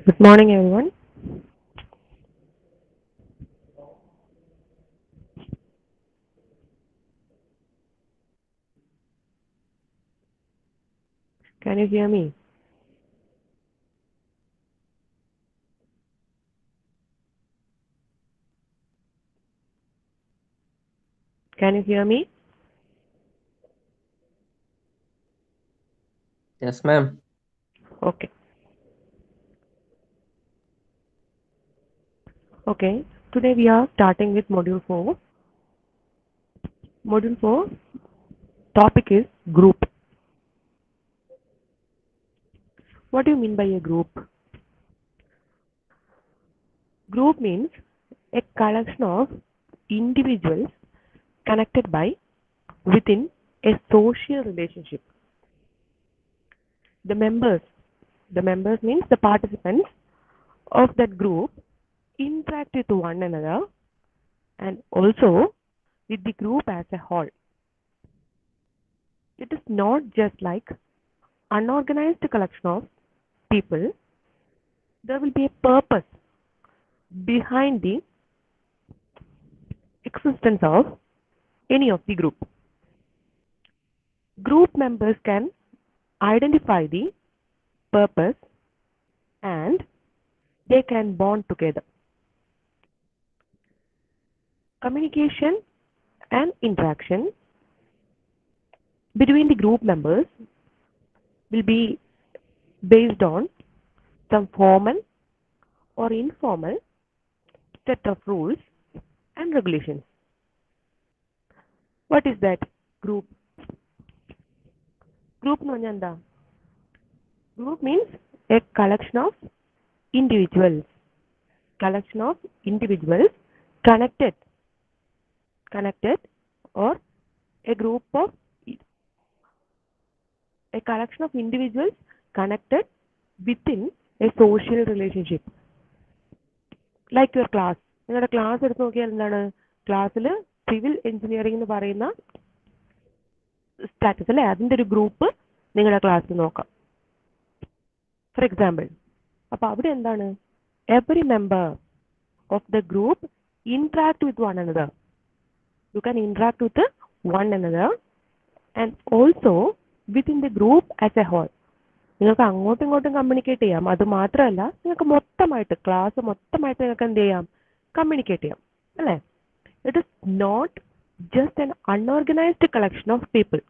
Good morning, everyone. Can you hear me? Can you hear me? Yes, ma'am. Okay. Okay. Today we are starting with Module 4. Module 4 topic is group. What do you mean by a group? Group means a collection of individuals connected by within a social relationship. The members, the members means the participants of that group interact with one another and also with the group as a whole. It is not just like unorganized collection of people. There will be a purpose behind the existence of any of the group. Group members can identify the purpose and they can bond together. Communication and interaction between the group members will be based on some formal or informal set of rules and regulations. What is that group? Group എന്ന് പറഞ്ഞാൽ എന്താ? Group means a individuals, collection of individuals connected, connected, or a group of a collection of individuals connected within a social relationship. Like your class. നിങ്ങളുടെ class എടുത്ത് നോക്കിയാൽ എന്താണ് ക്ലാസ്സിൽ civil engineering എന്ന് പറയുന്ന സ്റ്റാറ്റസ് അല്ലേ അതിൻ്റെ ഒരു ഗ്രൂപ്പ് നിങ്ങളുടെ ക്ലാസ്സിൽ നോക്കാം. ഫോർ എക്സാമ്പിൾ അപ്പോൾ അവിടെ എന്താണ് every member of the group interact with one another. You can interact with one another and also within the group as a whole. നിങ്ങൾക്ക് അങ്ങോട്ടും ഇങ്ങോട്ടും കമ്മ്യൂണിക്കേറ്റ് ചെയ്യാം. അത് മാത്രമല്ല നിങ്ങൾക്ക് മൊത്തമായിട്ട് ക്ലാസ് മൊത്തമായിട്ട് നിങ്ങൾക്ക് എന്ത് ചെയ്യാം കമ്മ്യൂണിക്കേറ്റ് ചെയ്യാം അല്ലേ. It is not just an unorganized collection of people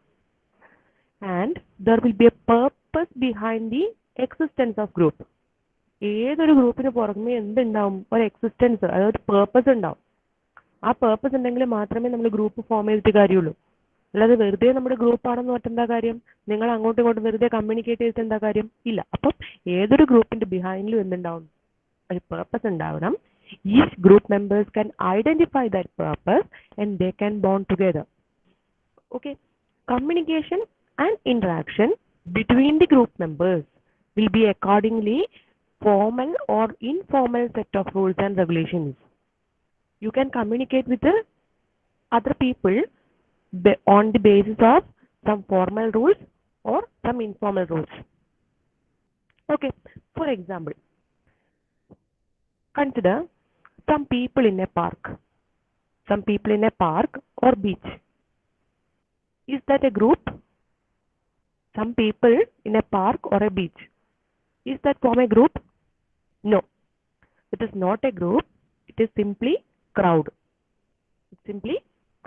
and there will be a purpose behind the existence of group. ഏതൊരു ഗ്രൂപ്പിന് പുറമെ എന്തുണ്ടാവും ഒരു എക്സിസ്റ്റൻസ് അതൊരു പേർപ്പസ് ഉണ്ടാവും. ആ പേർപ്പസ് ഉണ്ടെങ്കിൽ മാത്രമേ നമ്മൾ ഗ്രൂപ്പ് ഫോം ചെയ്തിട്ട് കാര്യമുള്ളൂ. അല്ലാതെ വെറുതെ നമ്മുടെ ഗ്രൂപ്പ് ആണെന്ന് പറഞ്ഞിട്ട് എന്താ കാര്യം? നിങ്ങൾ അങ്ങോട്ടും ഇങ്ങോട്ടും വെറുതെ കമ്മ്യൂണിക്കേറ്റ് ചെയ്തിട്ട് എന്താ കാര്യം? ഇല്ല. അപ്പം ഏതൊരു ഗ്രൂപ്പിന്റെ ബിഹൈൻഡിലും എന്തുണ്ടാവും ഒരു പേർപ്പസ് ഉണ്ടാവണം. Each group members can identify that purpose and they can bond together. Okay. Communication and interaction between the group members will be accordingly formal or informal set of rules and regulations. You can communicate with the other people on the basis of some formal rules or some informal rules. Okay, for example, consider some people in a park. Some people in a park or beach. Is that a group? Some people in a park or a beach. Is that form a group? No, it is not a group. It is simply crowd. It's simply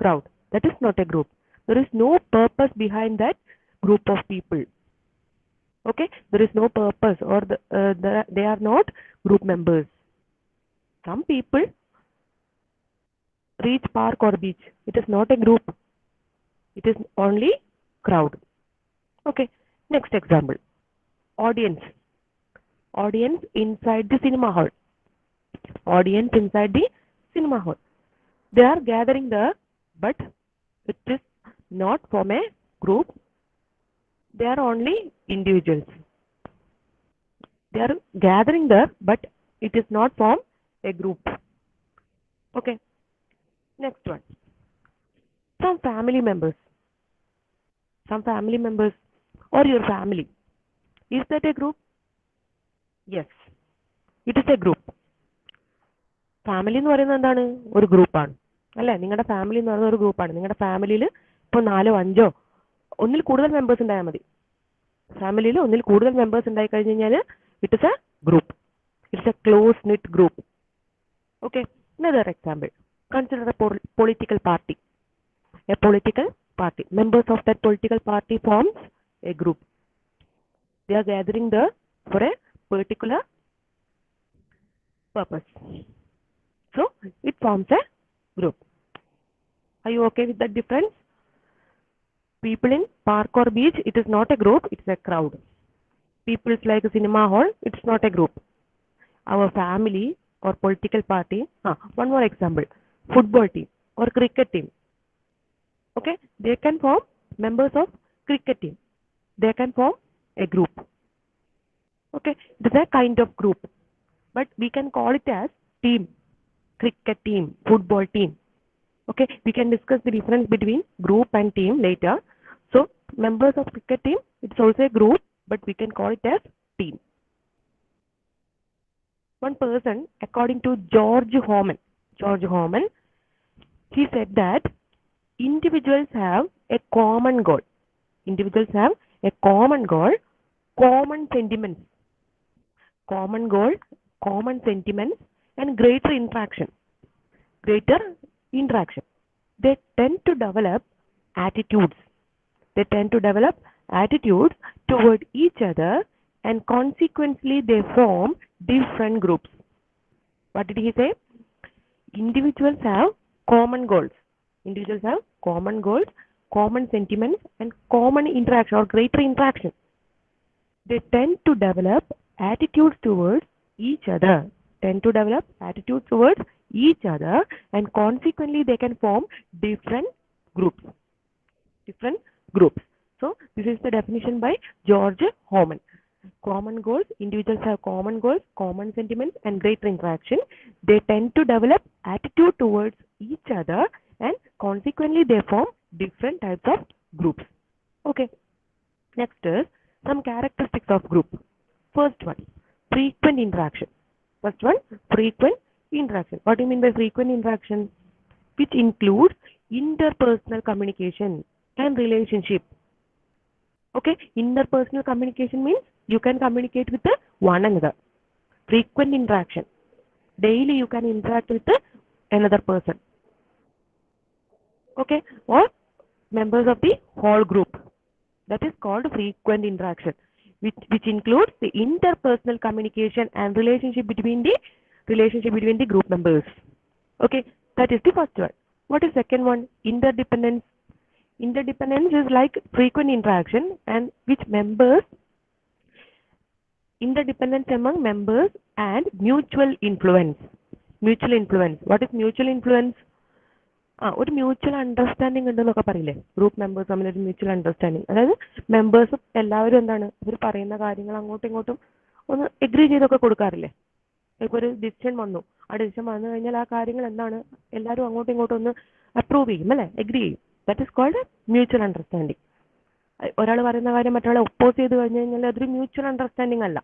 crowd. That is not a group. There is no purpose behind that group of people. Okay, there is no purpose or they are not group members. Some people reach park or beach. It is not a group. It is only crowd. Okay, next example. Audience. Audience inside the cinema hall. Audience inside the cinema hall. They are gathering there, but it is not from a group. They are only individuals. They are gathering there, but it is not from a group. Okay, next one. Some family members. Some family members or your family. Is that a group? Yes. It is a group. Family എന്ന് പറയുന്നത് എന്താണ്? ഒരു ഗ്രൂപ്പാണ് അല്ലേ? നിങ്ങളുടെ family എന്ന് പറയുന്നത് ഒരു ഗ്രൂപ്പാണ്. നിങ്ങളുടെ ഫാമിലിയിൽ ഇപ്പോൾ 4 5 ഒന്നിൽ കൂടുതൽ മെമ്പേഴ്സ് ഉണ്ടായാൽ മതി. ഫാമിലിയിൽ ഒന്നിൽ കൂടുതൽ മെമ്പേഴ്സ് ഉണ്ടായി കഴിഞ്ഞ് കഴിഞ്ഞാൽ it is a group. It's A close knit group. Okay, another example. Consider a political party. A political party. Members of that political party forms a group. They are gathering there for a particular purpose. So it forms a group. Are you okay with that difference? People in park or beach, it is not a group, it's a crowd. People like a cinema hall, it's not a group. Our family or political party. One more example. Football team or cricket team. Okay, they can form members of cricket team. They can form a group. Okay, it is a kind of group, but we can call it as team. Cricket team, football team. Okay, we can discuss the difference between group and team later. So members of cricket team, it's also a group, but we can call it as team. One person, according to George Homan, he said that individuals have a common goal. Individuals have a common goal, common sentiments. Common goal, common sentiments, and greater interaction. Greater interaction. They tend to develop attitudes. They tend to develop attitudes toward each other, and consequently they form different groups. What did he say? Individuals have common goals. Individuals have common goals, common sentiments, and common interaction or greater interaction. They tend to develop attitudes towards each other. Tend to develop attitudes towards each other, and consequently they can form different groups. Different groups. So this is the definition by George Homan. Common goals. Individuals have common goals, common sentiments, and greater interaction. They tend to develop attitude towards each other, and consequently they form different types of groups. Okay. Next is some characteristics of group. First one, frequent interaction. First one, frequent interaction. What do you mean by frequent interaction? Which includes interpersonal communication and relationship. Okay, interpersonal communication means you can communicate with one another. Frequent interaction. Daily you can interact with another person. Okay, or members of the whole group. That is called frequent interaction, which includes the interpersonal communication and relationship between the group members. Okay, that is the first one. What is second one? Interdependence. Interdependence is like frequent interaction and which members, interdependence among members and mutual influence. Mutual influence. What is mutual influence? ഒരു mutual understanding ഉണ്ടെന്നൊക്കെ പറയില്ലേ, group members തമ്മിൽ ഒരു mutual understanding. അതായത് members എല്ലാവരും എന്താണ്, ഇവർ പറയുന്ന കാര്യങ്ങൾ അങ്ങോട്ടും ഇങ്ങോട്ടും ഒന്ന് എഗ്രി ചെയ്തൊക്കെ കൊടുക്കാറില്ലേ. ഇപ്പോൾ ഒരു ഡിസിഷൻ വന്നു, ആ ഡിസിഷൻ വന്നു കഴിഞ്ഞാൽ ആ കാര്യങ്ങൾ എന്താണ് എല്ലാവരും അങ്ങോട്ടും ഇങ്ങോട്ടും ഒന്ന് അപ്രൂവ് ചെയ്യും അല്ലേ, എഗ്രി ചെയ്യും. That is called mutual understanding. ഒരാൾ പറയുന്ന കാര്യം മറ്റൊരാളെ ഒപ്പോസ് ചെയ്ത് കഴിഞ്ഞു കഴിഞ്ഞാൽ അതൊരു മ്യൂച്വൽ അണ്ടർസ്റ്റാൻഡിങ് അല്ല,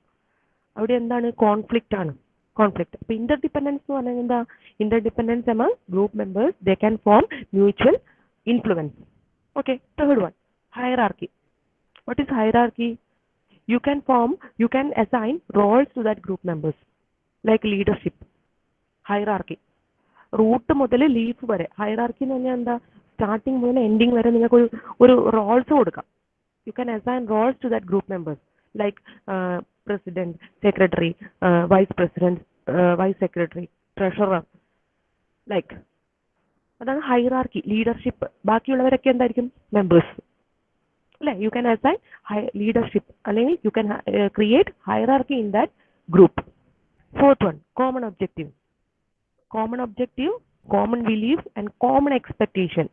അവിടെ എന്താണ്, കോൺഫ്ലിക്റ്റ് ആണ്. Conflict. So, interdependence is എന്താ? Interdependence among group members, they can form mutual influence. Okay, third one, hierarchy. What is hierarchy? You can assign roles to that group members, like leadership. Hierarchy. Root മുതൽ leaf വരെ hierarchy എന്ന് പറഞ്ഞാൽ എന്താ? Starting മുതൽ ending വരെ നിങ്ങൾക്ക് ഒരു Rolls കൊടുക്കാം. You can assign roles to that group members, like president, secretary, vice president, vice secretary, treasurer, like അതാണ് ഹൈറാർക്കി. ലീഡർഷിപ്പ്. ബാക്കിയുള്ളവരൊക്കെ എന്തായിരിക്കും? മെമ്പേഴ്സ് അല്ലേ. യു ക്യാൻ അസൈൻ ലീഡർഷിപ്പ് അല്ലെങ്കിൽ you can create hierarchy in that group. Fourth one, common objective. Common objective, common belief, and common expectation.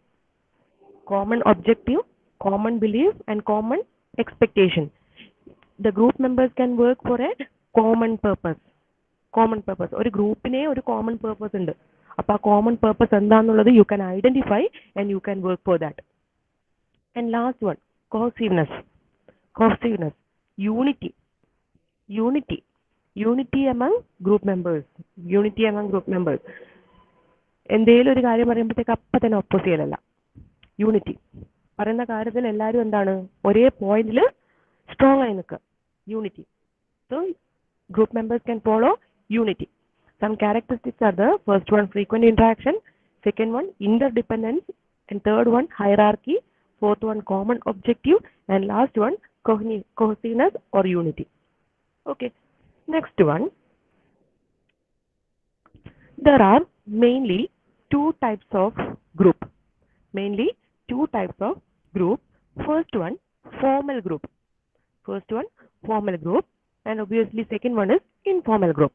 Common objective, common belief, and common expectation. The group members can work for a common purpose. Common purpose. ഒരു ഗ്രൂപ്പിനെ ഒരു common purpose ഉണ്ട്. അപ്പോൾ ആ common purpose എന്താണെന്നുള്ളത് you can identify and you can work for that. And last one, cohesiveness. Cohesiveness, unity. Unity. Unity among group members. Unity among group members. എന്തെങ്കിലും ഒരു കാര്യം പറയുമ്പോഴത്തേക്ക് അപ്പം തന്നെ ഒപ്പോസ് ചെയ്യലല്ല. യൂണിറ്റി. പറയുന്ന കാര്യത്തിൽ എല്ലാവരും എന്താണ് ഒരേ പോയിന്റിൽ സ്ട്രോങ് ആയി നിൽക്കുക. Unity. So group members can follow unity. Some characteristics are the first one frequent interaction, second one interdependence, and third one hierarchy, fourth one common objective, and last one cohesiveness or unity. Okay, next one. There are mainly two types of group. Mainly two types of group. First one formal group. First one formal group. And obviously second one is informal group.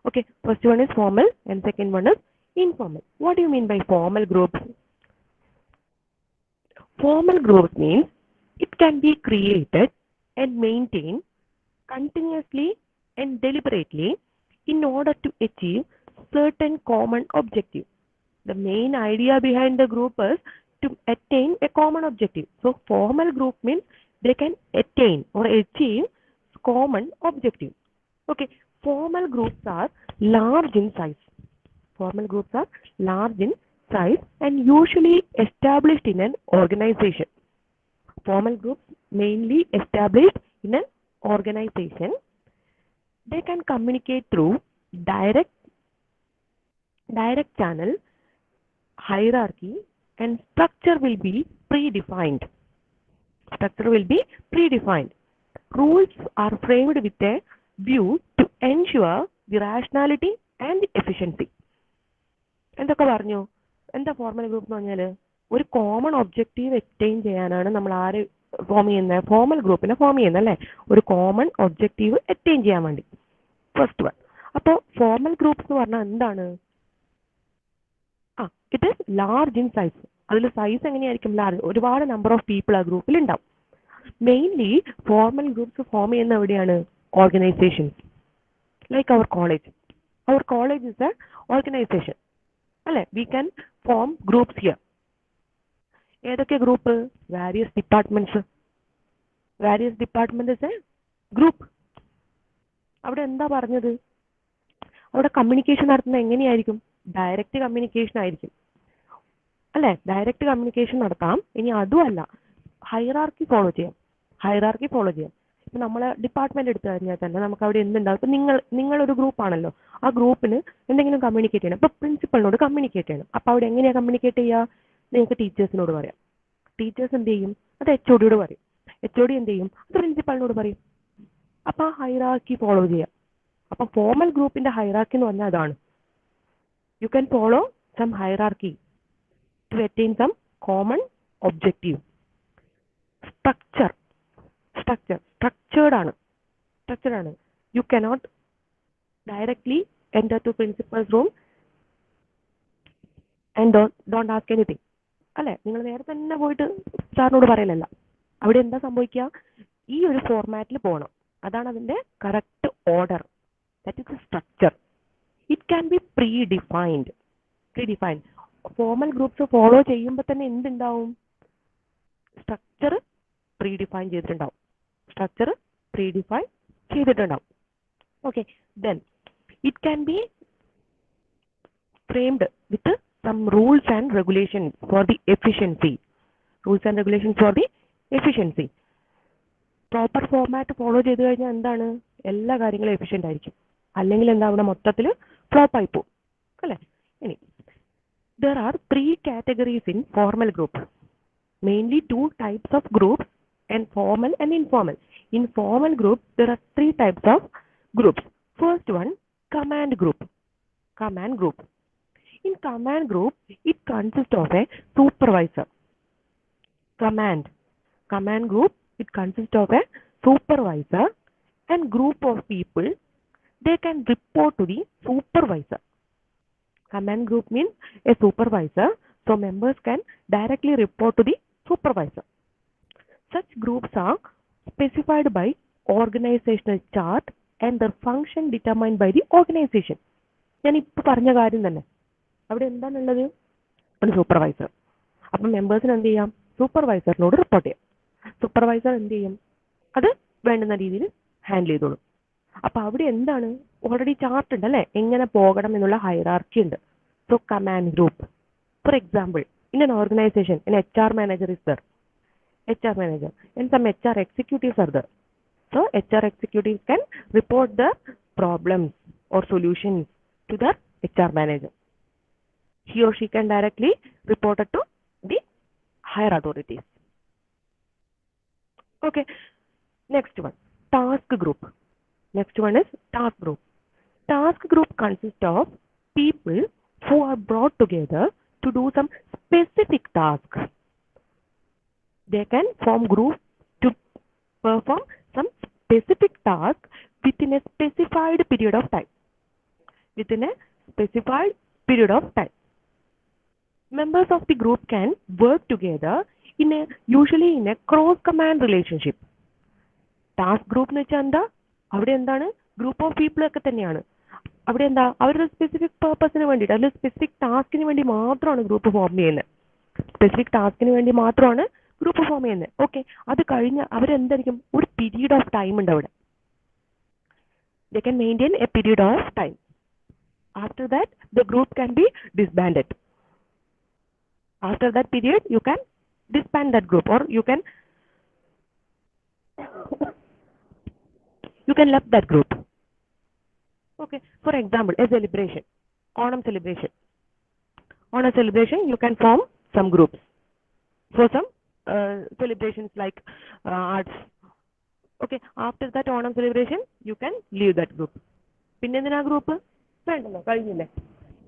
Okay, first one is formal and second one is informal. What do you mean by formal groups? Formal groups means it can be created and maintained continuously and deliberately in order to achieve certain common objective. The main idea behind the group is to attain a common objective. So formal group means they can attain or achieve common objective. Okay, formal groups are large in size. Formal groups are large in size and usually established in an organization. Formal groups mainly established in an organization. They can communicate through direct channel, hierarchy, and structure will be predefined. Structure will be predefined. Rules are framed with a view to ensure the rationality and the efficiency. എന്തൊക്കെ പറഞ്ഞു? എന്താ formal group എന്ന് പറഞ്ഞാൽ ഒരു common objective attain ചെയ്യാനാണ് നമ്മൾ ആര് form ചെയ്യുന്നത്? ഫോർമൽ ഗ്രൂപ്പിനെ ഫോം ചെയ്യുന്നത് അല്ലേ? ഒരു കോമൺ ഒബ്ജക്റ്റീവ് അറ്റൈൻ ചെയ്യാൻ വേണ്ടി. First one. അപ്പോൾ ഫോർമൽ ഗ്രൂപ്പ്സ് എന്ന് പറഞ്ഞാൽ എന്താണ്? It is large in size. അതിൽ സൈസ് എങ്ങനെയായിരിക്കും? ലാർജ്. ഒരുപാട് നമ്പർ ഓഫ് പീപ്പിൾ ആ ഗ്രൂപ്പിൽ ഉണ്ടാവും. മെയിൻലി ഫോർമൽ ഗ്രൂപ്പ്സ് ഫോം ചെയ്യുന്ന എവിടെയാണ്? Organisations. Like our college. Our college is a organisation അല്ലേ? We can form groups here. ഏതൊക്കെ ഗ്രൂപ്പ്? Various departments. Various department is a group. അവിടെ എന്താ പറഞ്ഞത്? അവിടെ കമ്മ്യൂണിക്കേഷൻ നടത്തുന്നത് എങ്ങനെയായിരിക്കും? ഡയറക്റ്റ് കമ്മ്യൂണിക്കേഷൻ ആയിരിക്കും അല്ലേ? ഡയറക്റ്റ് കമ്മ്യൂണിക്കേഷൻ നടത്താം. ഇനി അതുമല്ല, ഹൈറാർക്കി ഫോളോ ചെയ്യാം. ഹൈറാർക്കി ഫോളോ ചെയ്യാം. ഇപ്പം നമ്മൾ ഡിപ്പാർട്ട്മെന്റ് എടുത്തു കഴിഞ്ഞാൽ തന്നെ നമുക്ക് അവിടെ എന്തുണ്ടാവും? ഇപ്പം നിങ്ങളൊരു ഗ്രൂപ്പാണല്ലോ, ആ ഗ്രൂപ്പിന് എന്തെങ്കിലും കമ്മ്യൂണിക്കേറ്റ് ചെയ്യണം. ഇപ്പം പ്രിൻസിപ്പളിനോട് കമ്മ്യൂണിക്കേറ്റ് ചെയ്യണം. അപ്പോൾ അവിടെ എങ്ങനെയാണ് കമ്മ്യൂണിക്കേറ്റ് ചെയ്യുക? നിങ്ങൾക്ക് ടീച്ചേഴ്സിനോട് പറയാം. ടീച്ചേഴ്സ് എന്ത് ചെയ്യും? അത് HOD പറയും. HOD എന്ത് ചെയ്യും? അത് പ്രിൻസിപ്പളിനോട് പറയും. അപ്പോൾ ആ ഹൈറാർക്കി ഫോളോ ചെയ്യാം. അപ്പം ഫോർമൽ ഗ്രൂപ്പിന്റെ ഹൈറാർക്കി എന്ന് പറഞ്ഞാൽ അതാണ്. You can follow some hierarchy to attain some common objective. Structured ആണ്. You cannot directly enter to principal's room and don't ask anything. അല്ലേ? നിങ്ങൾ നേരെ തന്നെ പോയിട്ട് സാറിനോട് പറയലല്ല. അവിടെ എന്താ സംഭവിക്കുക? ഈ ഒരു ഫോർമാറ്റിൽ പോകണം. അതാണ് അതിന്റെ correct order. That is structure. It can B predefined. Formal groups follow ചെയ്യുമ്പോൾ തന്നെ എന്തുണ്ടാവും? സ്ട്രക്ചർ പ്രീഡിഫൈൻ ചെയ്തിട്ടുണ്ടാവും. Okay, then it can be framed with some rules and regulations for the efficiency. Proper format follow ചെയ്തു കഴിഞ്ഞാൽ എന്താണ്? എല്ലാ കാര്യങ്ങളും എഫിഷ്യന്റ് ആയിരിക്കും. അല്ലെങ്കിൽ എന്താ? അവിടെ മൊത്തത്തിൽ ഫ്ലോപ്പ് ആയി പോകും അല്ലേ? ഇനി there are 3 categories in formal group. Mainly 2 types of groups, and formal and informal. In formal group, there are 3 types of groups. First one, command group. In command group, it consists of a supervisor. Command group, it consists of a supervisor and group of people. They can report to the supervisor. Command group means a supervisor, so members can directly report to the supervisor. Such groups are specified by organizational chart and their function determined by the organization. ഞാൻ ഇപ്പോൾ പറഞ്ഞ കാര്യം തന്നെ. അവിടെ എന്താണുള്ളത്? ഒരു supervisor. അപ്പം മെമ്പേഴ്സിന് എന്ത് ചെയ്യാം? സൂപ്പർവൈസറിനോട് റിപ്പോർട്ട് ചെയ്യാം. സൂപ്പർവൈസർ എന്ത് ചെയ്യും? അത് വേണ്ടുന്ന രീതിയിൽ ഹാൻഡിൽ ചെയ്തോളും. അപ്പൊ അവിടെ എന്താണ് ഓൾറെഡി ചാർട്ട് ഉണ്ട് അല്ലേ, എങ്ങനെ പോകണം എന്നുള്ള ഹൈറാർക്കി ഉണ്ട്. So command group. For example, in an organization, an HR manager is there. HR manager and some HR executives are there. So HR executives can report the problems or solutions to the HR manager. He or she can directly report it to the higher authorities. Okay, next one, task group. Next one is task group. Task group consists of people who are brought together to do some specific task. They can form groups to perform some specific task within a specified period of time. Within a specified period of time. Members of the group can work together usually in a cross command relationship. Task group എന്ന് വെച്ചാൽ എന്താ, അവിടെ എന്താണ് group of people ഒക്കെ തന്നെയാണ്. അവിടെ എന്താ അവരുടെ സ്പെസിഫിക് പർപ്പസിന് വേണ്ടിയിട്ട് അല്ലെങ്കിൽ സ്പെസിഫിക് ടാസ്കിന് വേണ്ടി മാത്രമാണ് ഗ്രൂപ്പ് ഫോം ചെയ്യുന്നത്. സ്പെസിഫിക് ടാസ്കിന് വേണ്ടി മാത്രമാണ് ഗ്രൂപ്പ് ഫോം ചെയ്യുന്നത്. ഓക്കെ, അത് കഴിഞ്ഞ് അവരെന്തായിരിക്കും, ഒരു പീരീഡ് ഓഫ് ടൈം ഉണ്ട് അവിടെ. They can maintain a period of time. After that the group can be disbanded. After that period, you can disband that group or you can left that group. Okay, for example, a celebration, Onam celebration. On a celebration, you can form some groups for some celebrations like arts. Okay, after that Onam celebration, you can leave that group. പിന്നെ എന്തിനാ group വേണ്ടല്ലോ, കഴിഞ്ഞില്ലേ.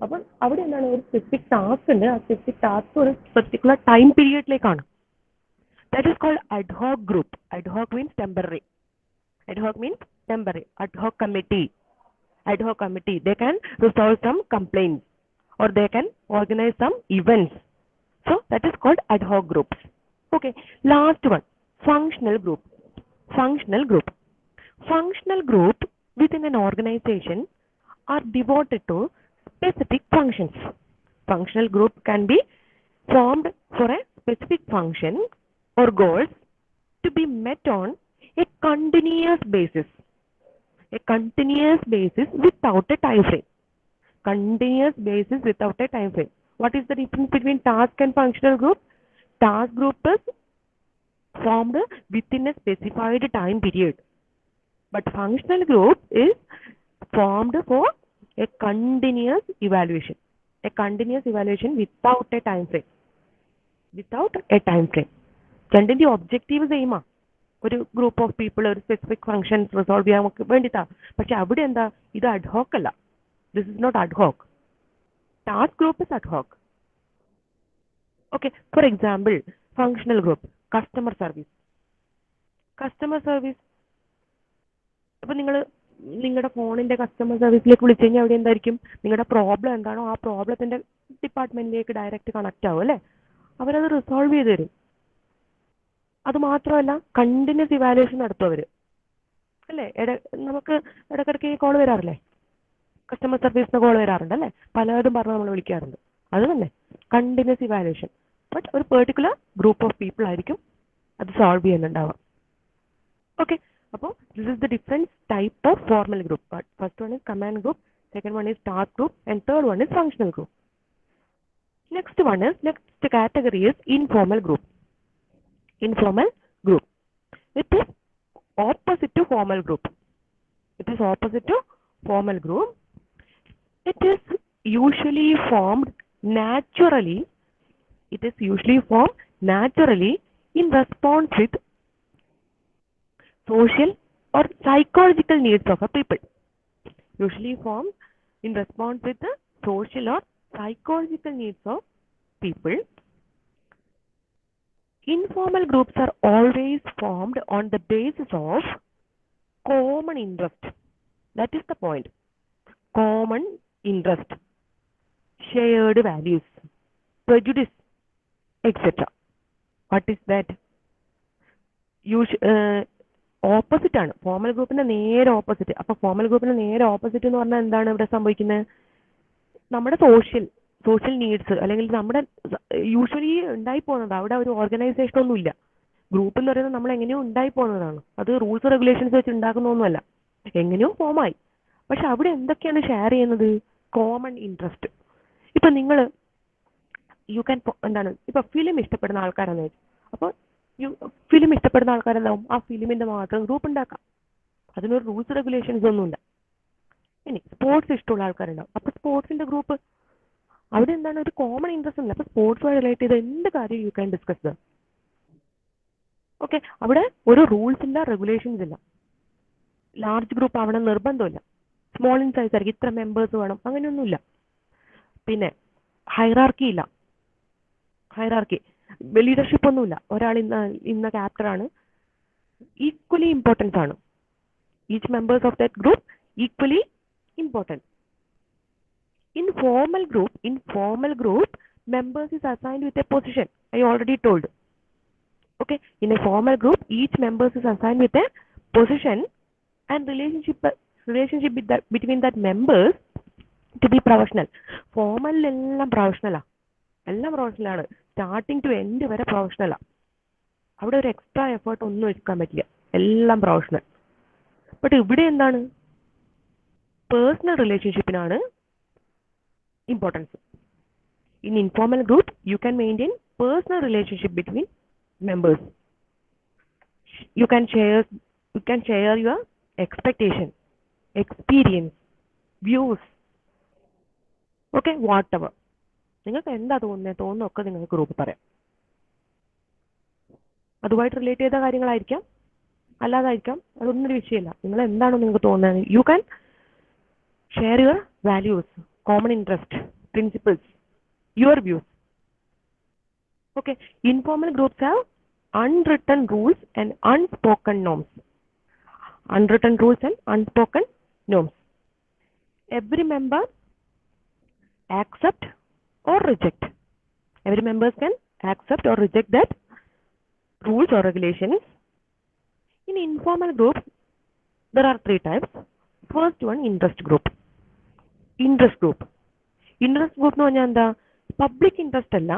അപ്പം അവിടെ എന്താണ് ഒരു specific task ഉണ്ട്. ആ സ്പെസിഫിക് ടാസ്ക് ഒരു പെർട്ടിക്കുലർ ടൈം പീരിയഡിലേക്കാണ്. That is called ad hoc group. Ad hoc means temporary. Adhoc means temporary. Adhoc committee. Adhoc committee. They can resolve some complaints or they can organize some events. So that is called ad hoc groups. Okay. Last one, functional group. Functional group. Functional group within an organization are devoted to specific functions. Functional group can be formed for a specific function or goals to be met on a continuous basis. A continuous basis without a time frame. Continuous basis without a time frame. What is the difference between task and functional group? Task group is formed within a specified time period. But functional group is formed for a continuous evaluation. A continuous evaluation without a time frame. Without a time frame. രണ്ടിന്റെ objective സെയിമാ. ഒരു group of people ഒരു specific functions resolve ചെയ്യാൻ വേണ്ടിയിട്ടാ. പക്ഷെ അവിടെ എന്താ, ഇത് അഡ്ഹോക്ക് അല്ല. This is not ad hoc. Task group is ad hoc. Okay, for example functional group, customer service. Customer service അപ്പൊ നിങ്ങളുടെ ഫോണിന്റെ കസ്റ്റമർ സർവീസിലേക്ക് വിളിച്ചു കഴിഞ്ഞാൽ അവിടെ എന്തായിരിക്കും, നിങ്ങളുടെ പ്രോബ്ലം എന്താണോ ആ പ്രോബ്ലത്തിന്റെ ഡിപ്പാർട്ട്മെന്റിലേക്ക് ഡയറക്റ്റ് കണക്ട് ആവും അല്ലേ. അവരത് റിസോൾവ് ചെയ്ത് തരും. അത് മാത്രമല്ല, കണ്ടിന്യൂസ് ഇവാലുവേഷൻ നടത്തും അവർ അല്ലേ. നമുക്ക് ഇടയ്ക്കിടയ്ക്ക് കോൾ വരാറില്ലേ, കസ്റ്റമർ സർവീസിന് കോൾ വരാറുണ്ട് അല്ലേ, പലതും പറഞ്ഞ് നമ്മൾ വിളിക്കാറുണ്ട്. അത് തന്നെ കണ്ടിന്യൂസ് ഇവാലുവേഷൻ. ബട്ട് ഒരു പെർട്ടിക്കുലർ ഗ്രൂപ്പ് ഓഫ് പീപ്പിൾ ആയിരിക്കും അത് സോൾവ് ചെയ്യുന്നുണ്ടാവാം. ഓക്കെ, അപ്പോൾ this is the different type of formal group. First one is command group, second one is task group and third one is functional group. Next category is informal group. Informal group. It is opposite to formal group. It is opposite to formal group. It is usually formed naturally. It is usually formed naturally in response with social or psychological needs of a people. Usually formed in response with the social or psychological needs of people. Informal groups are always formed on the basis of common interest. That is the point. Common interest, shared values, prejudice, etc. What is that? Opposite ആണ്. Formal ഗ്രൂപ്പിന്റെ നേരെ opposite. അപ്പൊ formal ഗ്രൂപ്പിന്റെ നേരെ opposite എന്ന് പറഞ്ഞാൽ എന്താണ് ഇവിടെ സംഭവിക്കുന്നത്? നമ്മുടെ സോഷ്യൽ നീഡ്സ് അല്ലെങ്കിൽ നമ്മുടെ യൂഷ്വലി ഉണ്ടായി പോകുന്നത്, അവിടെ ഒരു ഓർഗനൈസേഷൻ ഒന്നുമില്ല. ഗ്രൂപ്പ് എന്ന് പറയുന്നത് നമ്മൾ എങ്ങനെയോ ഉണ്ടായി പോകുന്നതാണ്. അത് റൂൾസ് റെഗുലേഷൻസ് വെച്ച് ഉണ്ടാക്കുന്നൊന്നുമല്ല. എങ്ങനെയോ ഫോമായി. പക്ഷെ അവിടെ എന്തൊക്കെയാണ് ഷെയർ ചെയ്യുന്നത്? Common interest. ഇപ്പൊ നിങ്ങൾ യു ക്യാൻ എന്താണ് ഇപ്പൊ ഫിലിം ഇഷ്ടപ്പെടുന്ന ആൾക്കാരാന്ന് വെച്ചു. അപ്പോൾ ഫിലിം ഇഷ്ടപ്പെടുന്ന ആൾക്കാരെല്ലാം ആ ഫിലിമിന്റെ മാത്രം ഗ്രൂപ്പ് ഉണ്ടാക്കാം. അതിനൊരു റൂൾസ് റെഗുലേഷൻസ് ഒന്നുമില്ല. ഇനി സ്പോർട്സ് ഇഷ്ടമുള്ള ആൾക്കാരുണ്ടാവും, അപ്പൊ സ്പോർട്സിന്റെ ഗ്രൂപ്പ്. അവിടെ എന്താണ് ഒരു കോമൺ ഇൻട്രസ്റ്റ് ഉണ്ട്. അപ്പൊ സ്പോർട്സുമായി റിലേറ്റ് ചെയ്ത എന്ത് കാര്യം യു ക്യാൻ ഡിസ്കസ്. ഓക്കെ, അവിടെ ഒരു റൂൾസ് ഇല്ല, റെഗുലേഷൻസ് ഇല്ല. ലാർജ് ഗ്രൂപ്പ് ആവണം നിർബന്ധമില്ല. സ്മോൾ ഇൻ സൈസ് ആയിരിക്കും, ഇത്ര മെമ്പേഴ്സ് വേണം, അങ്ങനെയൊന്നുമില്ല. പിന്നെ ഹൈറാർക്കി ഇല്ല. ഹൈറാർക്കി ലീഡർഷിപ്പ് ഒന്നുമില്ല. ഒരാൾ ഇന്ന ക്യാപ്റ്റർ ആണ്. ഈക്വലി ഇമ്പോർട്ടൻസ് ആണ്. Each members of that group equally important. In formal group, members is assigned with a position. I already told. Okay, in a formal group, each members is assigned with a position and relationship between that members to be professional. Formal എല്ലാം professional എല്ലാം professional ആണ്. Starting to end വരെ professional അവിടെ ഒരു extra effort ഒന്നും എടുക്കാൻ പറ്റില്ല, എല്ലാം professional. ബട്ട് ഇവിടെ എന്താണ്, പേഴ്സണൽ റിലേഷൻഷിപ്പിനാണ് importance. In informal group you can maintain personal relationship between members. You can share your expectation, experience, views. Okay, whatever. നിങ്ങൾക്ക് എന്താ തോന്നുന്നൊക്കെ നിങ്ങൾക്ക് ഗ്രൂപ്പ് പറയാം. അതുമായിട്ട് റിലേറ്റ് ചെയ്ത കാര്യങ്ങളായിരിക്കാം, അല്ലാതായിരിക്കാം, അതൊന്നും ഒരു വിഷയമില്ല. നിങ്ങൾ എന്താണോ നിങ്ങൾക്ക് തോന്നുന്നത്, you can share your values, common interest, principles, your views. Okay, informal groups have unwritten rules and unspoken norms. Unwritten rules and unspoken norms. Every member accept or reject. Every member can accept or reject that rules or regulations. In informal groups, there are 3 types. First one, interest group. Interest group എന്ന് പറഞ്ഞാൽ എന്താ? Public interest അല്ല.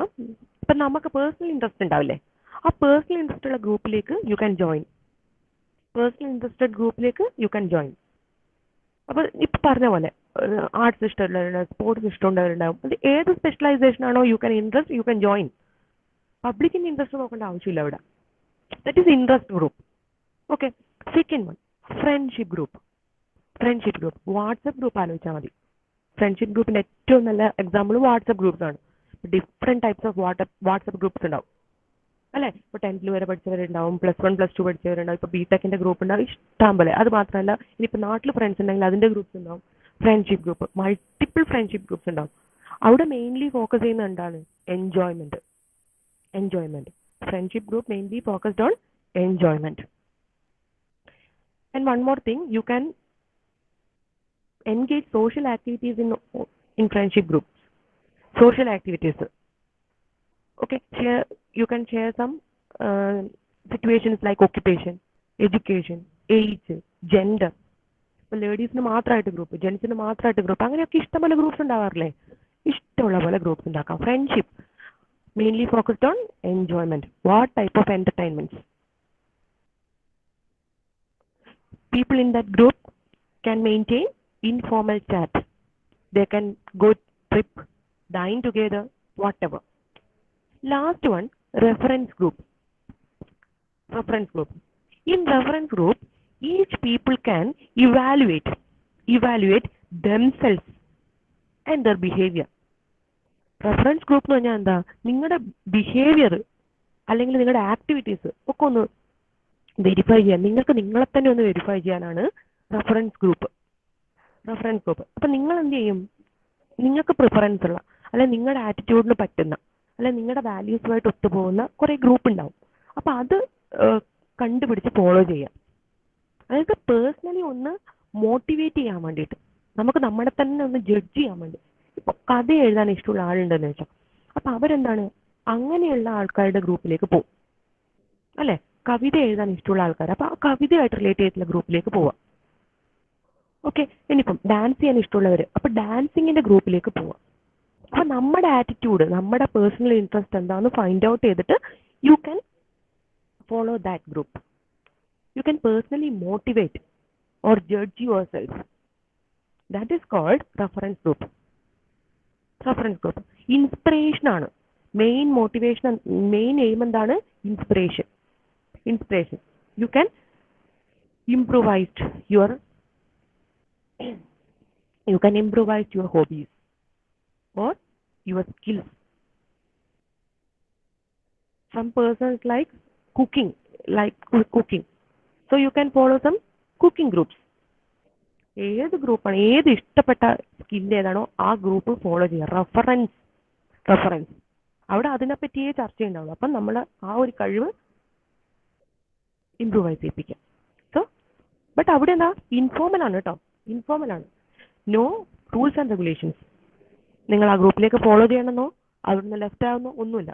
ഇപ്പൊ നമുക്ക് personal interest ഉണ്ടാവില്ലേ, ആ personal interest ഉള്ള ഗ്രൂപ്പിലേക്ക് you can join. Personal interested ഗ്രൂപ്പിലേക്ക് യു ക്യാൻ ജോയിൻ. അപ്പൊ ഇപ്പൊ പറഞ്ഞ പോലെ ആർട്സ് ഇഷ്ടമുള്ളവരുണ്ടാവും, സ്പോർട്സ് ഇഷ്ടമുള്ളവരുണ്ടാവും. അത് ഏത് സ്പെഷ്യലൈസേഷൻ ആണോ you can interest, you can join. പബ്ലിക്കിന്റെ ഇൻട്രസ്റ്റ് നോക്കേണ്ട ആവശ്യമില്ല അവിടെ. That is interest group. Okay, second one, friendship group. Friendship group WhatsApp group ആലോചിച്ചാൽ മതി. ഫ്രണ്ട്ഷിപ്പ് ഗ്രൂപ്പിന്റെ ഏറ്റവും നല്ല എക്സാമ്പിൾ വാട്സപ്പ് ഗ്രൂപ്പ്സ് ആണ്. Different types of WhatsApp groups ഉണ്ടാവും അല്ലെ. ഇപ്പൊ 10th വരെ പഠിച്ചവരുണ്ടാവും, +1 +2 പഠിച്ചവരുണ്ടാവും, ഇപ്പൊ ബിടെക്കിന്റെ ഗ്രൂപ്പ് ഉണ്ടാവും, ഇഷ്ടം പോലെ. അത് മാത്രമല്ല, ഇനിയിപ്പോ നാട്ടിൽ ഫ്രണ്ട്സ് ഉണ്ടെങ്കിൽ അതിന്റെ ഗ്രൂപ്പ്സ് ഉണ്ടാവും. Friendship group, multiple friendship groups ഉണ്ടാവും. അവിടെ മെയിൻലി ഫോക്കസ് ചെയ്യുന്നത് എന്താണ്? Enjoyment. Friendship group mainly focused on enjoyment. And one more thing, you can engage social activities in friendship groups. Social activities. Okay, you can share some situations like occupation, education, age, gender. ലേഡീസിന് മാത്രമായിട്ട് group, ജെൻസിന് മാത്രമായിട്ട് group, അങ്ങനെയൊക്കെ ഇഷ്ടംപോലെ groups ഉണ്ടാവാറില്ലേ? ഇഷ്ടമുള്ള പോലെ groups ഉണ്ടാക്കാം. Friendship mainly focused on enjoyment. What type of entertainments? People in that group can maintain informal chat. They can go trip, dine together, whatever. Last one, reference group. In reference group, each people can evaluate themselves and their behavior. Reference group എന്ന് പറഞ്ഞാൽ എന്താ? നിങ്ങളുടെ behaviour അല്ലെങ്കിൽ നിങ്ങളുടെ activities ഒക്കെ ഒന്ന് verify ചെയ്യാൻ, നിങ്ങൾക്ക് നിങ്ങളെ തന്നെ ഒന്ന് വെരിഫൈ ചെയ്യാനാണ് റെഫറൻസ് ഗ്രൂപ്പ്. അപ്പൊ നിങ്ങൾ എന്ത് ചെയ്യും? നിങ്ങൾക്ക് പ്രിഫറൻസ് ഉള്ള, അല്ലെ നിങ്ങളുടെ ആറ്റിറ്റ്യൂഡിന് പറ്റുന്ന, അല്ലെ നിങ്ങളുടെ വാല്യൂസുമായിട്ട് ഒത്തുപോകുന്ന കുറെ ഗ്രൂപ്പ് ഉണ്ടാവും. അപ്പൊ അത് കണ്ടുപിടിച്ച് ഫോളോ ചെയ്യാം. അതായത് പേഴ്സണലി ഒന്ന് മോട്ടിവേറ്റ് ചെയ്യാൻ വേണ്ടിയിട്ട്, നമുക്ക് നമ്മളെ തന്നെ ഒന്ന് ജഡ്ജ് ചെയ്യാൻ വേണ്ടി. ഇപ്പൊ കഥ എഴുതാൻ ഇഷ്ടമുള്ള ആളുണ്ടെന്ന് വെച്ചാൽ, അപ്പൊ അവരെന്താണ്, അങ്ങനെയുള്ള ആൾക്കാരുടെ ഗ്രൂപ്പിലേക്ക് പോകും അല്ലെ. കവിത എഴുതാൻ ഇഷ്ടമുള്ള ആൾക്കാർ, അപ്പൊ ആ കവിതയായിട്ട് റിലേറ്റ് ചെയ്തിട്ടുള്ള ഗ്രൂപ്പിലേക്ക് പോവാം. ഓക്കെ, ഇനിയിപ്പം ഡാൻസ് ചെയ്യാൻ ഇഷ്ടമുള്ളവർ, അപ്പൊ ഡാൻസിങ്ങിന്റെ ഗ്രൂപ്പിലേക്ക് പോവാം. അപ്പൊ നമ്മുടെ ആറ്റിറ്റ്യൂഡ്, നമ്മുടെ പേഴ്സണൽ ഇൻട്രസ്റ്റ് എന്താണെന്ന് ഫൈൻഡ് ഔട്ട് ചെയ്തിട്ട് U can follow that group. You can personally motivate or judge yourself. That is called reference group. Reference group. Inspiration ആണ്. Main motivation, main aim എന്താണ്? Inspiration. Inspiration. You can improvise your hobbies or your skills. Some persons like cooking, so you can follow some cooking groups. ഏത് ഗ്രൂപ്പാണ്, ഏത് ഇഷ്ടപ്പെട്ട skill ഏതാണോ ആ group follow ചെയ്യുക. Reference അവിടെ അതിനെപ്പറ്റിയേ ചർച്ചയുണ്ടാവുള്ളൂ. അപ്പം നമ്മൾ ആ ഒരു കഴിവ് ഇംപ്രൂവൈസ് ചെയ്യിപ്പിക്കാം. സോ ബട്ട് അവിടെ എന്താ, ഇൻഫോർമൽ ആണ് കേട്ടോ, ഇൻഫോർമൽ ആണ്. No rules and regulations. നിങ്ങൾ ആ ഗ്രൂപ്പിലേക്ക് ഫോളോ ചെയ്യണമെന്നോ അവിടുന്ന് ലെഫ്റ്റ് ആവുന്നോ ഒന്നുമില്ല.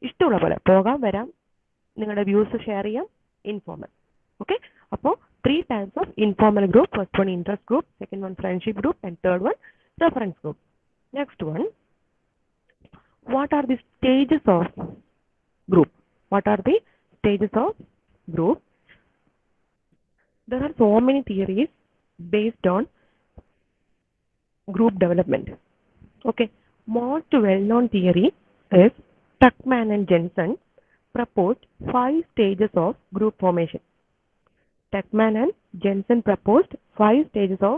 ഇഷ്ടമുള്ള പോലെ പോകാം, വരാം, നിങ്ങളുടെ വ്യൂസ് ഷെയർ ചെയ്യാം. ഇൻഫോർമൽ. ഓക്കെ, അപ്പോൾ 3 types of informal group. First one interest group, second one friendship group, and third one reference group. Next one, what are the stages of group? What are the stages of group? There are so many theories based on group development. Okay, most well-known theory is Tuckman and Jensen proposed 5 stages of group formation. Tuckman and Jensen proposed 5 stages of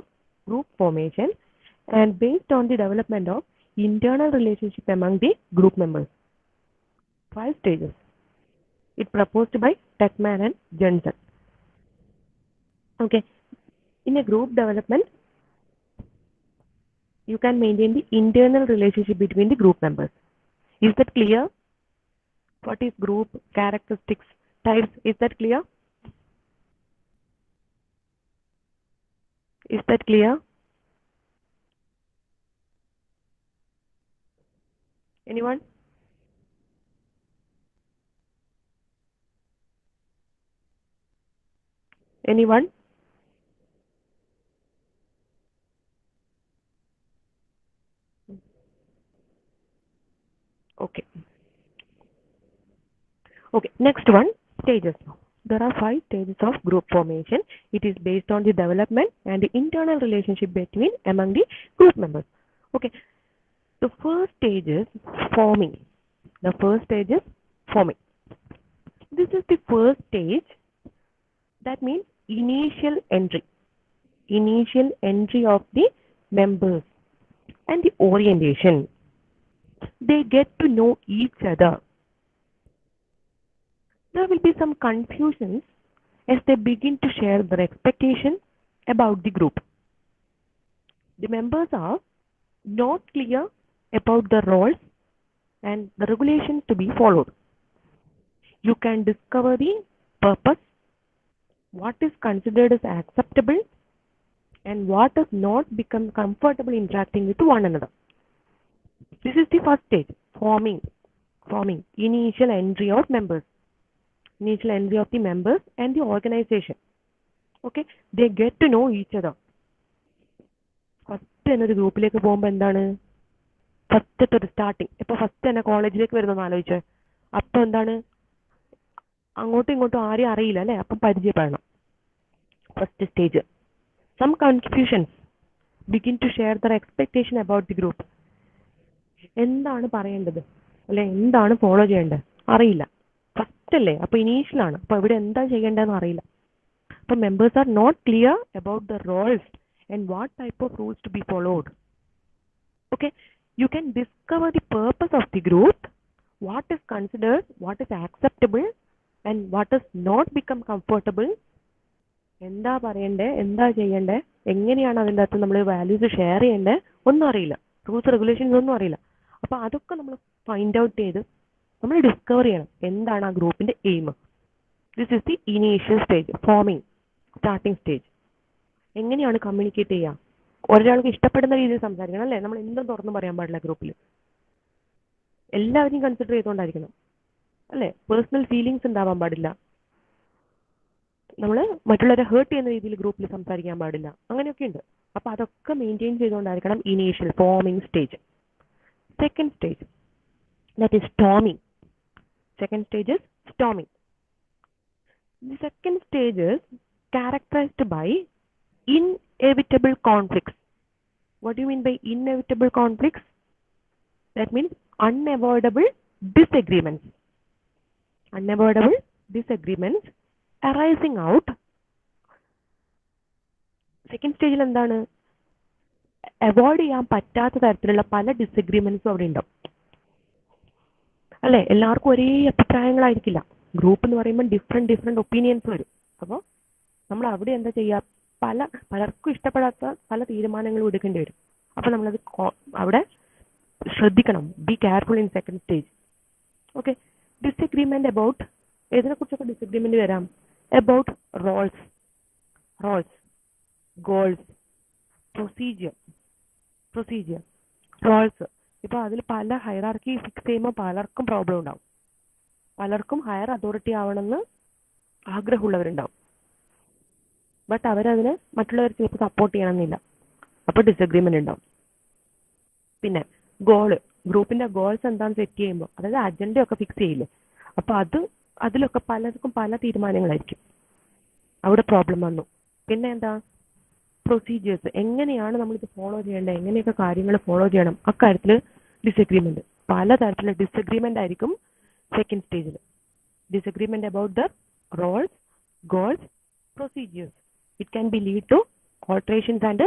group formation and based on the development of internal relationship among the group members. 5 stages. It proposed by Tuckman and Jensen. Okay. In a group development, you can maintain the internal relationship between the group members. Is that clear? What is group characteristics, types? Is that clear? Is that clear? Anyone? Anyone? Okay. Okay, next one, stages. There are 5 stages of group formation. It is based on the development and the internal relationship between among the group members. Okay, the first stage is forming. The first stage is forming. This is the first stage. That means initial entry. Initial entry of the members and the orientation. They get to know each other. There will be some confusions as they begin to share their expectations about the group. The members are not clear about the roles and the regulations to be followed. You can discover the purpose, what is considered as acceptable, and what does not become comfortable interacting with one another. This is the first stage, forming, initial entry of members. Initial entry of the members and the organization. Okay, they get to know each other. First തന്നെ ഒരു ഗ്രൂപ്പിലേക്ക് പോകുമ്പോൾ എന്താണ്, first ഒരു starting. ഇപ്പോൾ first തന്നെ കോളേജിലേക്ക് വരുന്നതെന്ന് ആലോചിച്ച്, അപ്പം എന്താണ്, അങ്ങോട്ടും ഇങ്ങോട്ടും ആരെയും അറിയില്ല അല്ലേ, അപ്പം പരിചയപ്പെടണം. First stage. Some confusions, begin to share their expectation about the group. എന്താണ് പറയേണ്ടത് അല്ലെ, എന്താണ് ഫോളോ ചെയ്യേണ്ടത് അറിയില്ല. ഫസ്റ്റ് അല്ലേ, അപ്പോൾ ഇനീഷ്യലാണ്, അപ്പോൾ ഇവിടെ എന്താ ചെയ്യേണ്ടതെന്ന് അറിയില്ല. അപ്പോൾ members are not clear about the roles and what type of rules to be followed. Okay, you can discover the purpose of the group, what is considered, what is acceptable, and what does not become comfortable. എന്താ പറയണ്ടേ, എന്താ ചെയ്യണ്ടേ, എങ്ങനെയാണ് അതിൻ്റെ അകത്ത് നമ്മൾ values share ചെയ്യേണ്ടത് ഒന്നും അറിയില്ല. റൂൾസ് റെഗുലേഷൻസ് ഒന്നും അറിയില്ല. അപ്പോൾ അതൊക്കെ നമ്മൾ ഫൈൻഡ് ഔട്ട് ചെയ്ത് നമ്മൾ ഡിസ്കവർ ചെയ്യണം എന്താണ് ആ ഗ്രൂപ്പിൻ്റെ aim. This is the initial stage, forming, starting stage. എങ്ങനെയാണ് കമ്മ്യൂണിക്കേറ്റ് ചെയ്യുക, ഒരാൾക്ക് ഇഷ്ടപ്പെടുന്ന രീതിയിൽ സംസാരിക്കണം അല്ലേ, നമ്മൾ എന്തും തുറന്നു പറയാൻ പാടില്ല ഗ്രൂപ്പിൽ. എല്ലാവരെയും കൺസിഡർ ചെയ്തുകൊണ്ടായിരിക്കണം അല്ലേ, പേഴ്സണൽ ഫീലിങ്സ് ഉണ്ടാവാൻ പാടില്ല, നമ്മൾ മറ്റുള്ളവരെ ഹേർട്ട് ചെയ്യുന്ന രീതിയിൽ ഗ്രൂപ്പിൽ സംസാരിക്കാൻ പാടില്ല, അങ്ങനെയൊക്കെ ഉണ്ട്. അപ്പോൾ അതൊക്കെ മെയിൻറ്റെയിൻ ചെയ്തുകൊണ്ടായിരിക്കണം initial forming stage. Second stage, that is storming. Second stage is storming. The second stage is characterized by inevitable conflicts. What do you mean by inevitable conflicts? That means unavoidable disagreements. Unavoidable disagreements arising out. Second സ്റ്റേജിൽ എന്താണ്? Avoid ചെയ്യാൻ പറ്റാത്ത തരത്തിലുള്ള പല ഡിസഗ്രിമെന്റ്സും അവിടെ ഉണ്ടാവും അല്ലെ? എല്ലാവർക്കും ഒരേ അഭിപ്രായങ്ങളായിരിക്കില്ല. ഗ്രൂപ്പ് എന്ന് പറയുമ്പോൾ ഡിഫറെന്റ് ഒപ്പീനിയൻസ് വരും. അപ്പോൾ നമ്മൾ അവിടെ എന്താ ചെയ്യുക? പലർക്കും ഇഷ്ടപ്പെടാത്ത പല തീരുമാനങ്ങളും എടുക്കേണ്ടി വരും. അപ്പൊ നമ്മളത് അവിടെ ശ്രദ്ധിക്കണം. Be careful in second stage. Okay. Disagreement about ഏതിനെ കുറിച്ചൊക്കെ ഡിസഗ്രിമെന്റ് വരാം? About roles, goals, procedure, roles. ഇപ്പൊ അതിൽ പല ഹൈറാർക്കി ഫിക്സ് ചെയ്യുമ്പോൾ പലർക്കും പ്രോബ്ലം ഉണ്ടാവും. പലർക്കും ഹയർ അതോറിറ്റി ആവണമെന്ന് ആഗ്രഹമുള്ളവരുണ്ടാവും. ബട്ട് അവരതിന് മറ്റുള്ളവർ ചിലപ്പോൾ സപ്പോർട്ട് ചെയ്യണമെന്നില്ല. അപ്പൊ ഡിസഗ്രിമെന്റ് ഉണ്ടാവും. പിന്നെ ഗോള്, ഗ്രൂപ്പിന്റെ ഗോൾസ് എന്താണെന്ന് സെറ്റ് ചെയ്യുമ്പോൾ, അതായത് അജണ്ടയൊക്കെ ഫിക്സ് ചെയ്യില്ലേ, അപ്പൊ അതിലൊക്കെ പലർക്കും പല തീരുമാനങ്ങളായിരിക്കും. അവിടെ പ്രോബ്ലം വന്നു. പിന്നെ എന്താ? പ്രൊസീജിയേഴ്സ്, എങ്ങനെയാണ് നമ്മളിത് ഫോളോ ചെയ്യേണ്ടത്, എങ്ങനെയൊക്കെ കാര്യങ്ങൾ ഫോളോ ചെയ്യണം, അക്കാര്യത്തിൽ ഡിസഗ്രിമെന്റ്, പലതരത്തിലുള്ള ഡിസഗ്രിമെന്റ് ആയിരിക്കും സെക്കൻഡ് സ്റ്റേജിൽ. Disagreement about the roles, goals, procedures. It can be lead to alterations and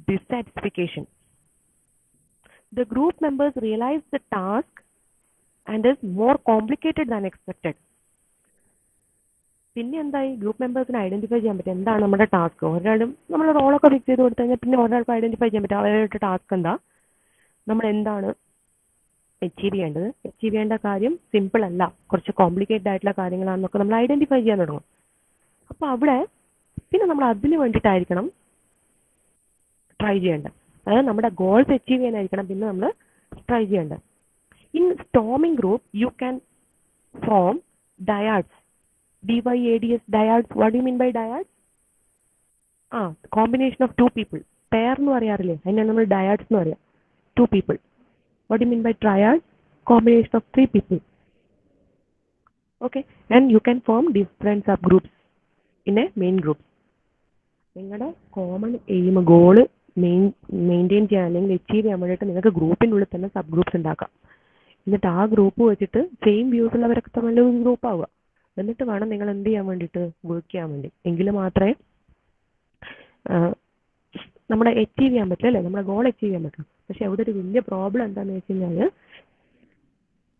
dissatisfaction. The group members realize the task and is more complicated than expected. പിന്നെ എന്തായി? ഗ്രൂപ്പ് മെമ്പേഴ്സിന് ഐഡന്റിഫൈ ചെയ്യാൻ പറ്റും എന്താണ് നമ്മുടെ task. ഒരാളും നമ്മൾ റോളൊക്കെ ഫിക്സ് ചെയ്ത് കൊടുത്തു കഴിഞ്ഞാൽ പിന്നെ ഒരാൾക്ക് ഐഡന്റിഫൈ ചെയ്യാൻ പറ്റും അവരുടെ ടാസ്ക് എന്താ, നമ്മൾ എന്താണ് അച്ചീവ് ചെയ്യേണ്ടത്. അച്ചീവ് ചെയ്യേണ്ട കാര്യം സിമ്പിൾ അല്ല, കുറച്ച് കോംപ്ലിക്കേറ്റഡ് ആയിട്ടുള്ള കാര്യങ്ങളാണെന്നൊക്കെ നമ്മൾ ഐഡന്റിഫൈ ചെയ്യാൻ തുടങ്ങും. അപ്പൊ അവിടെ പിന്നെ നമ്മൾ അതിന് വേണ്ടിയിട്ടായിരിക്കണം ട്രൈ ചെയ്യേണ്ടത്. അതായത് നമ്മുടെ ഗോൾസ് അച്ചീവ് ചെയ്യാനായിരിക്കണം പിന്നെ നമ്മൾ ട്രൈ ചെയ്യേണ്ടത്. In storming group you can form dyads. DYADS, dyads. What do you mean by dyads? Combination of two people. Pair എന്ന് പറയാറില്ലേ, അതിനെ നമ്മൾ ഡയാഡ്സ് എന്ന് പറയാം. Two people. What do you mean by triad? Combination of three people. Okay. And you can form different subgroups in a main group. നിങ്ങളുടെ common aim, goal maintain ചെയ്യാൻ അല്ലെങ്കിൽ achieve ചെയ്യാൻ വേണ്ടിയിട്ട് നിങ്ങൾക്ക് ഗ്രൂപ്പിനുള്ളിൽ തന്നെ സബ് ഗ്രൂപ്പ്സ് ഉണ്ടാക്കാം. എന്നിട്ട് ആ ഗ്രൂപ്പ് വെച്ചിട്ട് സെയിം വ്യൂസ് ഉള്ളവരൊക്കെ തമ്മിൽ ഗ്രൂപ്പ് ആവുക. എന്നിട്ട് വേണം നിങ്ങൾ എന്ത് ചെയ്യാൻ വേണ്ടിയിട്ട്, വർക്ക് ചെയ്യാൻ വേണ്ടി. എങ്കിൽ മാത്രമേ നമ്മുടെ അച്ചീവ് ചെയ്യാൻ പറ്റില്ല അല്ലേ, നമ്മുടെ ഗോൾ അച്ചീവ് ചെയ്യാൻ പറ്റും. പക്ഷെ അവിടെ ഒരു വലിയ പ്രോബ്ലം എന്താണെന്ന് വെച്ച് കഴിഞ്ഞാൽ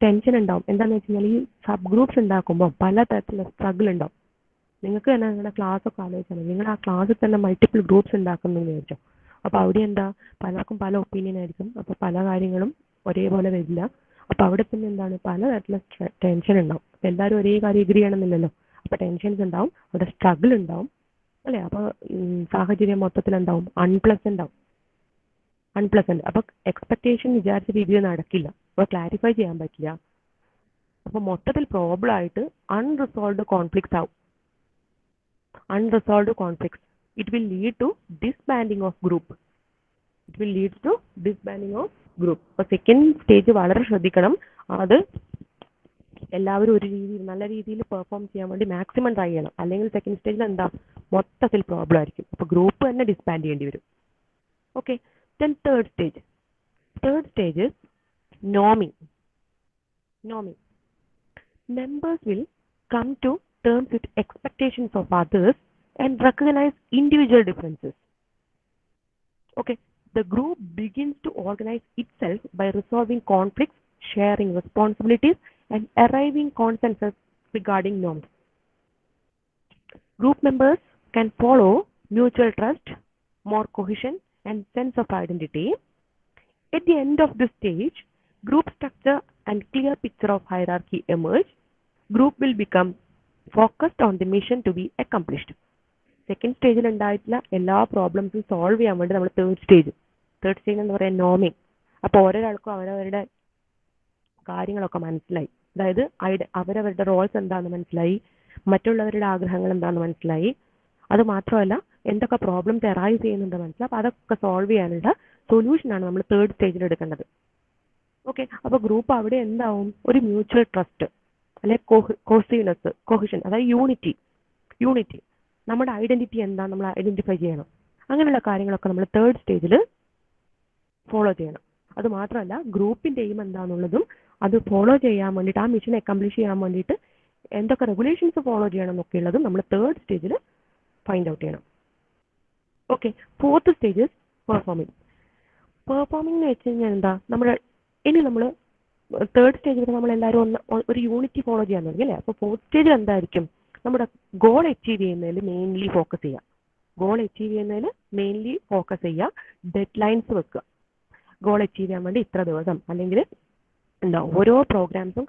ടെൻഷൻ ഉണ്ടാവും. എന്താണെന്ന് വെച്ച് കഴിഞ്ഞാൽ ഈ സബ് ഗ്രൂപ്പ്സ് ഉണ്ടാക്കുമ്പോൾ പല തരത്തിലുള്ള സ്ട്രഗിൾ ഉണ്ടാവും. നിങ്ങൾക്ക് തന്നെ നിങ്ങളുടെ ക്ലാസ് ഒക്കെ ആലോചിച്ചാൽ നിങ്ങൾ ആ ക്ലാസ്സിൽ തന്നെ മൾട്ടിപ്പിൾ ഗ്രൂപ്പ്സ് ഉണ്ടാക്കുന്നു വിചാരിച്ചോ. അപ്പോൾ അവിടെ എന്താ, പലർക്കും പല ഒപ്പീനിയൻ ആയിരിക്കും. അപ്പോൾ പല കാര്യങ്ങളും ഒരേപോലെ വരില്ല. അപ്പോൾ അവിടെ പിന്നെ എന്താണ്, പലതരത്തിലുള്ള ടെൻഷൻ ഉണ്ടാവും. എല്ലാവരും ഒരേ കാര്യം എഗ്രി ചെയ്യണമെന്നില്ലല്ലോ. അപ്പോൾ ടെൻഷൻസ് ഉണ്ടാവും, അവിടെ സ്ട്രഗിൾ ഉണ്ടാവും അല്ലേ. അപ്പോൾ സാഹചര്യം മൊത്തത്തിൽ എന്താവും, അൺപ്ലസന്റ് ആവും. അപ്പോൾ എക്സ്പെക്ടേഷൻ വിചാരിച്ച രീതിയിൽ നടക്കില്ല. അപ്പോൾ ക്ലാരിഫൈ ചെയ്യാൻ പറ്റില്ല. അപ്പോൾ മൊത്തത്തിൽ പ്രോബ്ലം ആയിട്ട് അൺറിസോൾവ്ഡ് കോൺഫ്ലിക്ട്സ് ആവും. Unresolved conflicts. It will lead to disbanding of group. അപ്പോൾ സെക്കൻഡ് സ്റ്റേജ് വളരെ ശ്രദ്ധിക്കണം. അത് എല്ലാവരും ഒരു രീതിയിൽ നല്ല രീതിയിൽ പെർഫോം ചെയ്യാൻ വേണ്ടി മാക്സിമം ട്രൈ ചെയ്യണം. അല്ലെങ്കിൽ സെക്കൻഡ് സ്റ്റേജിൽ എന്താ, മൊത്തത്തിൽ പ്രോബ്ലം ആയിരിക്കും. അപ്പോൾ ഗ്രൂപ്പ് തന്നെ ഡിസ്ബാൻഡ് ചെയ്യേണ്ടി വരും. ഓക്കെ. ദെൻ തേർഡ് സ്റ്റേജ് നോമിങ്. Members will come to terms with expectations of others and recognize individual differences. Okay, the group begins to organize itself by resolving conflicts, sharing responsibilities, and arriving consensus regarding norms. Group members can follow mutual trust, more cohesion, and sense of identity. At the end of this stage, group structure and clear picture of hierarchy emerge. Group will become focused on the mission to be accomplished. Second സ്റ്റേജിൽ ഉണ്ടായിട്ടുള്ള എല്ലാ പ്രോബ്ലംസും solve ചെയ്യാൻ വേണ്ടി നമ്മൾ third stage എന്ന് പറയാൻ നോമിങ്. അപ്പോൾ ഓരോരാൾക്കും അവരവരുടെ കാര്യങ്ങളൊക്കെ മനസ്സിലായി. അതായത് അവരവരുടെ റോൾസ് എന്താണെന്ന് മനസ്സിലായി, മറ്റുള്ളവരുടെ ആഗ്രഹങ്ങൾ എന്താണെന്ന് മനസ്സിലായി. അത് മാത്രമല്ല എന്തൊക്കെ പ്രോബ്ലംസ് അറൈസ് ചെയ്യുന്നുണ്ട് മനസ്സിലായി. അപ്പോൾ അതൊക്കെ സോൾവ് ചെയ്യാനുള്ള സൊല്യൂഷനാണ് നമ്മൾ തേർഡ് സ്റ്റേജിൽ എടുക്കേണ്ടത്. ഓക്കെ. അപ്പോൾ ഗ്രൂപ്പ് അവിടെ എന്താവും, ഒരു മ്യൂച്വൽ ട്രസ്റ്റ് അല്ലെ കോഹഷൻ, അതായത് യൂണിറ്റി. നമ്മുടെ ഐഡന്റിറ്റി എന്താ നമ്മൾ ഐഡന്റിഫൈ ചെയ്യണം. അങ്ങനെയുള്ള കാര്യങ്ങളൊക്കെ നമ്മൾ തേർഡ് സ്റ്റേജിൽ ഫോളോ ചെയ്യണം. അത് മാത്രമല്ല ഗ്രൂപ്പിന്റെ എയിം എന്താണെന്നുള്ളതും അത് ഫോളോ ചെയ്യാൻ വേണ്ടിയിട്ട്, ആ മിഷൻ അക്കംപ്ലിഷ് ചെയ്യാൻ വേണ്ടിയിട്ട് എന്തൊക്കെ റെഗുലേഷൻസ് ഫോളോ ചെയ്യണം എന്നൊക്കെ ഉള്ളതും നമ്മൾ തേർഡ് സ്റ്റേജിൽ ഫൈൻഡ് ഔട്ട് ചെയ്യണം. Okay, fourth stage performing. Performing എന്ന് വെച്ച് കഴിഞ്ഞാൽ എന്താ, ഇനി നമ്മൾ തേർഡ് സ്റ്റേജിൽ നമ്മൾ എല്ലാവരും ഒരു യൂണിറ്റി ഫോളോ ചെയ്യാൻ തുടങ്ങി അല്ലേ. അപ്പോൾ ഫോർത്ത് സ്റ്റേജിൽ എന്തായിരിക്കും, നമ്മുടെ ഗോൾ അച്ചീവ് ചെയ്യുന്നതിൽ മെയിൻലി ഫോക്കസ് ചെയ്യുക. ഗോൾ അച്ചീവ് ചെയ്യുന്നതിൽ മെയിൻലി ഫോക്കസ് ചെയ്യുക. ഡെഡ് ലൈൻസ് വെക്കുക. ഗോൾ അച്ചീവ് ചെയ്യാൻ വേണ്ടി ഇത്ര ദിവസം, അല്ലെങ്കിൽ എന്താ ഓരോ പ്രോഗ്രാംസും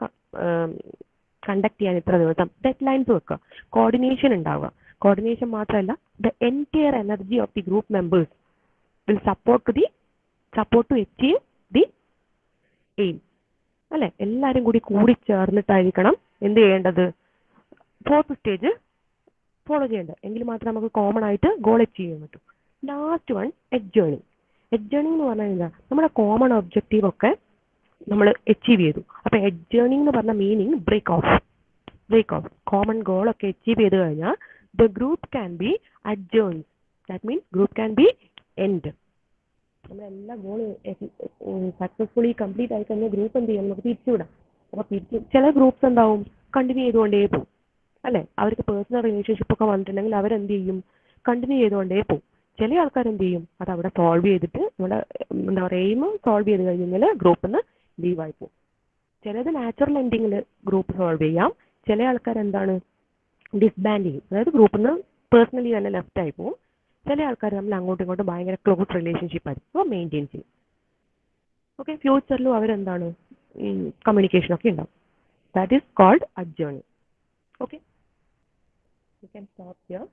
കണ്ടക്ട് ചെയ്യാൻ ഇത്ര ദിവസം, ഡെഡ് ലൈൻസ് വെക്കുക. കോർഡിനേഷൻ ഉണ്ടാവുക. കോർഡിനേഷൻ മാത്രമല്ല, the entire energy of the group members will support to achieve the aim അല്ലെ. എല്ലാവരും കൂടി ചേർന്നിട്ടായിരിക്കണം എന്ത് ചെയ്യേണ്ടത്, ഫോർത്ത് സ്റ്റേജ് ഫോളോ ചെയ്യേണ്ടത്. എങ്കിൽ മാത്രമേ നമുക്ക് കോമൺ ആയിട്ട് ഗോൾ അച്ചീവ് ചെയ്യാൻ പറ്റൂ. Last one എഡ്ജേണിങ്. എഡ്ജേണിങ് എന്ന് പറഞ്ഞാൽ എന്താ, നമ്മുടെ കോമൺ ഒബ്ജക്റ്റീവ് ഒക്കെ നമ്മൾ അച്ചീവ് ചെയ്തു. അപ്പൊ എഡ്ജേണിങ് എന്ന് പറഞ്ഞ meaning break off. Common goal ഒക്കെ അച്ചീവ് ചെയ്ത് കഴിഞ്ഞാൽ the group can be adjourned. That means group can be end. നമ്മളെല്ലാ ഗോൾ സക്സസ്ഫുള്ളി കംപ്ലീറ്റ് ആയി കഴിഞ്ഞാൽ ഗ്രൂപ്പ് എന്ത് ചെയ്യണം, നമുക്ക് പിരിച്ചുവിടാം. അപ്പൊ ചില ഗ്രൂപ്പ്സ് എന്താവും, കണ്ടിന്യൂ ചെയ്തുകൊണ്ടേ പോകും അല്ലെ. അവർക്ക് പേഴ്സണൽ റിലേഷൻഷിപ്പ് ഒക്കെ വന്നിട്ടുണ്ടെങ്കിൽ അവരെന്ത് ചെയ്യും, കണ്ടിന്യൂ ചെയ്തുകൊണ്ടേ പോകും. ചില ആൾക്കാർ എന്ത് ചെയ്യും, അത് അവിടെ സോൾവ് ചെയ്തിട്ട് നമ്മുടെ എന്താ പറയുക എയിം സോൾവ് ചെയ്ത് കഴിഞ്ഞാൽ ഗ്രൂപ്പിൽ നിന്ന് ലീവായി പോകും. ചിലത് നാച്ചുറൽ എൻഡിങ്ങിൽ ഗ്രൂപ്പ് സോൾവ് ചെയ്യാം. ചില ആൾക്കാർ എന്താണ് ഡിസ്ബാൻഡ് ചെയ്യും, അതായത് ഗ്രൂപ്പിൽ നിന്ന് പേഴ്സണലി തന്നെ ലെഫ്റ്റ് ആയി പോകും. ചില ആൾക്കാർ നമ്മൾ അങ്ങോട്ടും ഇങ്ങോട്ടും ഭയങ്കര ക്ലോസ് റിലേഷൻഷിപ്പ് ആയിരിക്കും മെയിൻറ്റെയിൻ ചെയ്യും. ഓക്കെ, ഫ്യൂച്ചറിലും അവരെന്താണ് കമ്മ്യൂണിക്കേഷൻ ഒക്കെ ഉണ്ടാവും. That is called adjourning. Okay, you can stop here.